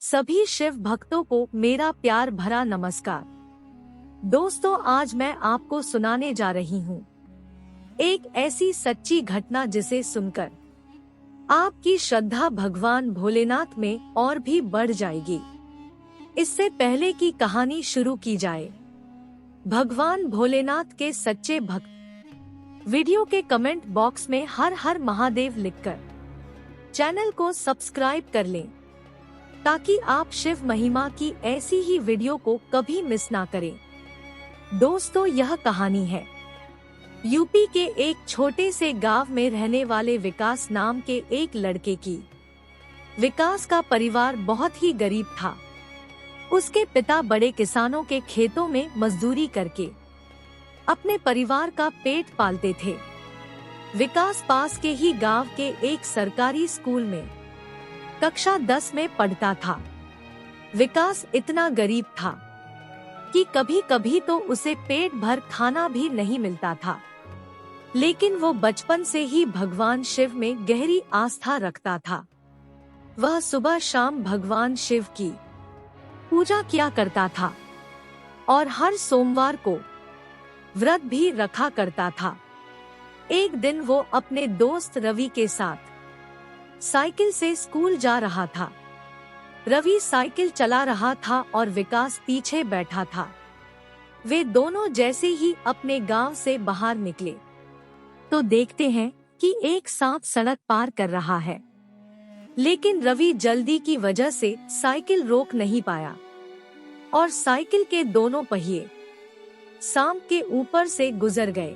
सभी शिव भक्तों को मेरा प्यार भरा नमस्कार। दोस्तों, आज मैं आपको सुनाने जा रही हूँ एक ऐसी सच्ची घटना जिसे सुनकर आपकी श्रद्धा भगवान भोलेनाथ में और भी बढ़ जाएगी। इससे पहले कि कहानी शुरू की जाए, भगवान भोलेनाथ के सच्चे भक्त वीडियो के कमेंट बॉक्स में हर हर महादेव लिखकर चैनल को सब्सक्राइब कर लें, ताकि आप शिव महिमा की ऐसी ही वीडियो को कभी मिस ना करें। दोस्तों, यह कहानी है यूपी के एक छोटे से गांव में रहने वाले विकास नाम के एक लड़के की। विकास का परिवार बहुत ही गरीब था। उसके पिता बड़े किसानों के खेतों में मजदूरी करके अपने परिवार का पेट पालते थे। विकास पास के ही गांव के एक सरकारी स्कूल में कक्षा 10 में पढ़ता था। विकास इतना गरीब था कि कभी कभी तो उसे पेट भर खाना भी नहीं मिलता था, लेकिन वो बचपन से ही भगवान शिव में गहरी आस्था रखता था। वह सुबह शाम भगवान शिव की पूजा किया करता था और हर सोमवार को व्रत भी रखा करता था। एक दिन वो अपने दोस्त रवि के साथ साइकिल से स्कूल जा रहा था। रवि साइकिल चला रहा था और विकास पीछे बैठा था। वे दोनों जैसे ही अपने गांव से बाहर निकले तो देखते हैं कि एक सांप सड़क पार कर रहा है, लेकिन रवि जल्दी की वजह से साइकिल रोक नहीं पाया और साइकिल के दोनों पहिए सांप के ऊपर से गुजर गए।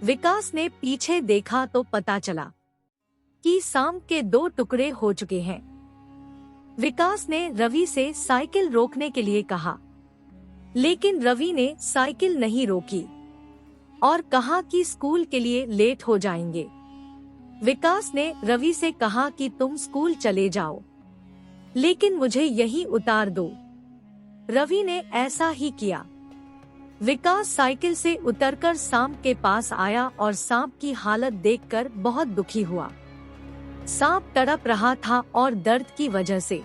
विकास ने पीछे देखा तो पता चला कि सांप के 2 टुकड़े हो चुके हैं। विकास ने रवि से साइकिल रोकने के लिए कहा, लेकिन रवि ने साइकिल नहीं रोकी और कहा कि स्कूल के लिए लेट हो जाएंगे। विकास ने रवि से कहा कि तुम स्कूल चले जाओ, लेकिन मुझे यहीं उतार दो। रवि ने ऐसा ही किया। विकास साइकिल से उतरकर सांप के पास आया और सांप की हालत देखकर बहुत दुखी हुआ। सांप तड़प रहा था और दर्द की वजह से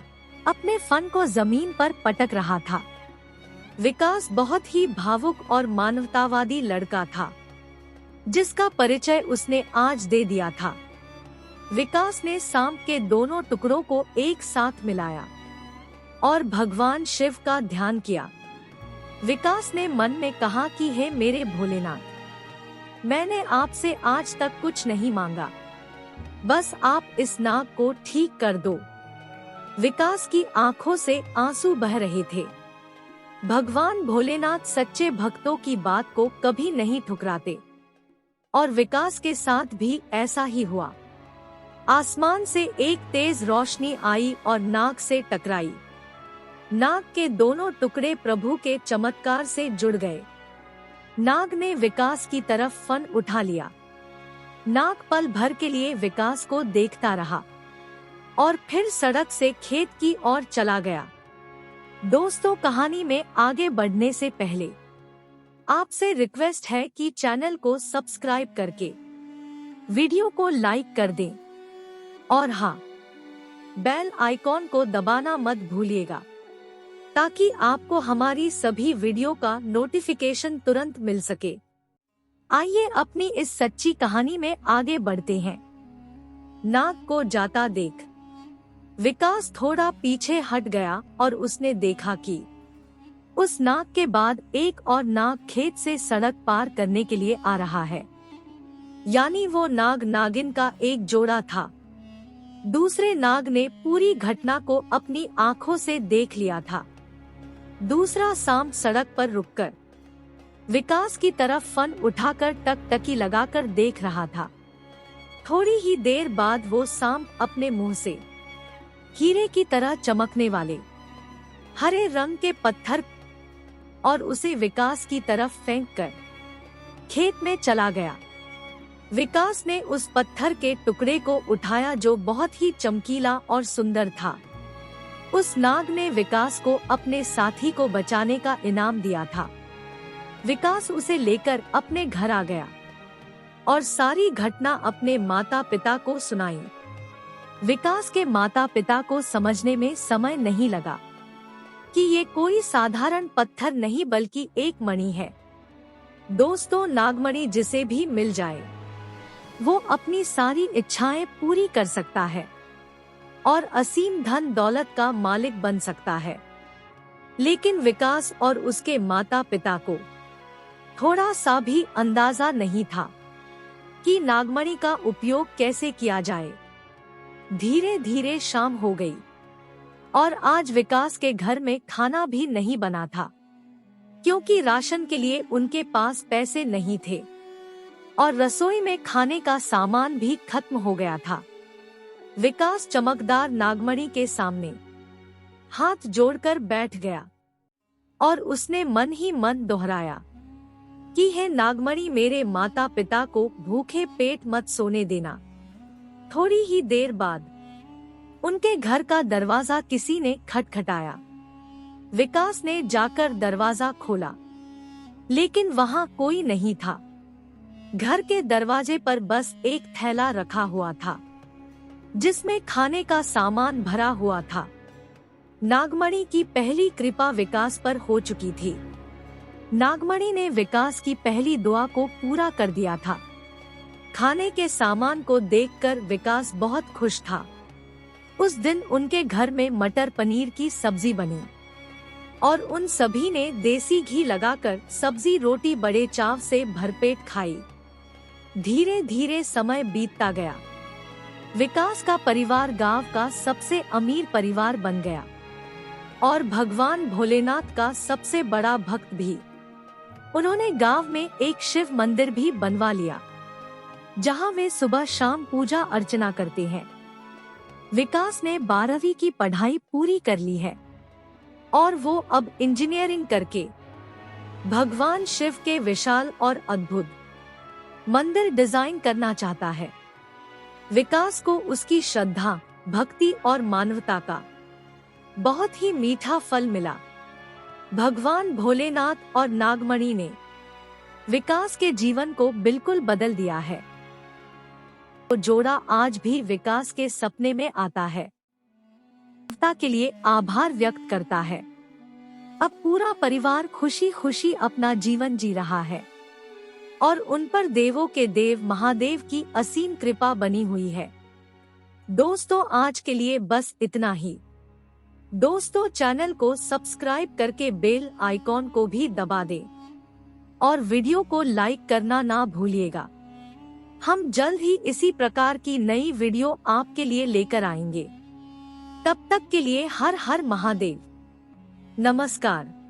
अपने फन को जमीन पर पटक रहा था। विकास बहुत ही भावुक और मानवतावादी लड़का था, जिसका परिचय उसने आज दे दिया था। विकास ने सांप के दोनों टुकड़ों को एक साथ मिलाया और भगवान शिव का ध्यान किया। विकास ने मन में कहा कि हे मेरे भोलेनाथ, मैंने आपसे आज तक कुछ नहीं मांगा, बस आप इस नाग को ठीक कर दो। विकास की आंखों से आंसू बह रहे थे। भगवान भोलेनाथ सच्चे भक्तों की बात को कभी नहीं ठुकराते और विकास के साथ भी ऐसा ही हुआ। आसमान से एक तेज रोशनी आई और नाग से टकराई। नाग के दोनों टुकड़े प्रभु के चमत्कार से जुड़ गए। नाग ने विकास की तरफ फन उठा लिया। नाग पल भर के लिए विकास को देखता रहा और फिर सड़क से खेत की ओर चला गया। दोस्तों, कहानी में आगे बढ़ने से पहले आपसे रिक्वेस्ट है कि चैनल को सब्सक्राइब करके वीडियो को लाइक कर दें और हाँ, बेल आइकॉन को दबाना मत भूलिएगा, ताकि आपको हमारी सभी वीडियो का नोटिफिकेशन तुरंत मिल सके। आइए अपनी इस सच्ची कहानी में आगे बढ़ते हैं। नाग को जाता देख विकास थोड़ा पीछे हट गया और उसने देखा कि उस नाग के बाद एक और नाग खेत से सड़क पार करने के लिए आ रहा है। यानी वो नाग नागिन का एक जोड़ा था। दूसरे नाग ने पूरी घटना को अपनी आंखों से देख लिया था। दूसरा सांप सड़क पर रुककर विकास की तरफ फन उठाकर टकटकी लगाकर देख रहा था। थोड़ी ही देर बाद वो सांप अपने मुंह से हीरे की तरह चमकने वाले हरे रंग के पत्थर और उसे विकास की तरफ फेंक कर खेत में चला गया। विकास ने उस पत्थर के टुकड़े को उठाया जो बहुत ही चमकीला और सुंदर था। उस नाग ने विकास को अपने साथी को बचाने का इनाम दिया था। विकास उसे लेकर अपने घर आ गया और सारी घटना अपने माता पिता को सुनाई। विकास के माता पिता को समझने में समय नहीं लगा कि ये कोई साधारण पत्थर नहीं बल्कि एक मणि है। दोस्तों, नागमणि जिसे भी मिल जाए वो अपनी सारी इच्छाएं पूरी कर सकता है और असीम धन दौलत का मालिक बन सकता है। लेकिन विकास और उसके माता पिता को थोड़ा सा भी अंदाजा नहीं था कि नागमणि का उपयोग कैसे किया जाए। धीरे धीरे शाम हो गई और आज विकास के घर में खाना भी नहीं बना था, क्योंकि राशन के लिए उनके पास पैसे नहीं थे और रसोई में खाने का सामान भी खत्म हो गया था। विकास चमकदार नागमणि के सामने हाथ जोड़कर बैठ गया और उसने मन ही मन दोहराया कि हे नागमणि, मेरे माता पिता को भूखे पेट मत सोने देना। थोड़ी ही देर बाद उनके घर का दरवाजा किसी ने खटखटाया। विकास ने जाकर दरवाजा खोला, लेकिन वहां कोई नहीं था। घर के दरवाजे पर बस एक थैला रखा हुआ था, जिसमें खाने का सामान भरा हुआ था। नागमणि की पहली कृपा विकास पर हो चुकी थी। नागमणि ने विकास की पहली दुआ को पूरा कर दिया था। खाने के सामान को देखकर विकास बहुत खुश था। उस दिन उनके घर में मटर पनीर की सब्जी बनी और उन सभी ने देसी घी लगाकर सब्जी रोटी बड़े चाव से भरपेट खाई। धीरे धीरे समय बीतता गया। विकास का परिवार गांव का सबसे अमीर परिवार बन गया और भगवान भोलेनाथ का सबसे बड़ा भक्त भी। उन्होंने गांव में एक शिव मंदिर भी बनवा लिया, जहां वे सुबह शाम पूजा अर्चना करते हैं। विकास ने 12वीं की पढ़ाई पूरी कर ली है और वो अब इंजीनियरिंग करके भगवान शिव के विशाल और अद्भुत मंदिर डिजाइन करना चाहता है। विकास को उसकी श्रद्धा, भक्ति और मानवता का बहुत ही मीठा फल मिला। भगवान भोलेनाथ और नागमणि ने विकास के जीवन को बिल्कुल बदल दिया है। वो जोड़ा आज भी विकास के सपने में आता है, मानवता के लिए आभार व्यक्त करता है। अब पूरा परिवार खुशी खुशी अपना जीवन जी रहा है और उन पर देवों के देव महादेव की असीम कृपा बनी हुई है। दोस्तों, आज के लिए बस इतना ही। दोस्तों, चैनल को सब्सक्राइब करके बेल आइकॉन को भी दबा दें और वीडियो को लाइक करना ना भूलिएगा। हम जल्द ही इसी प्रकार की नई वीडियो आपके लिए लेकर आएंगे। तब तक के लिए हर हर महादेव। नमस्कार।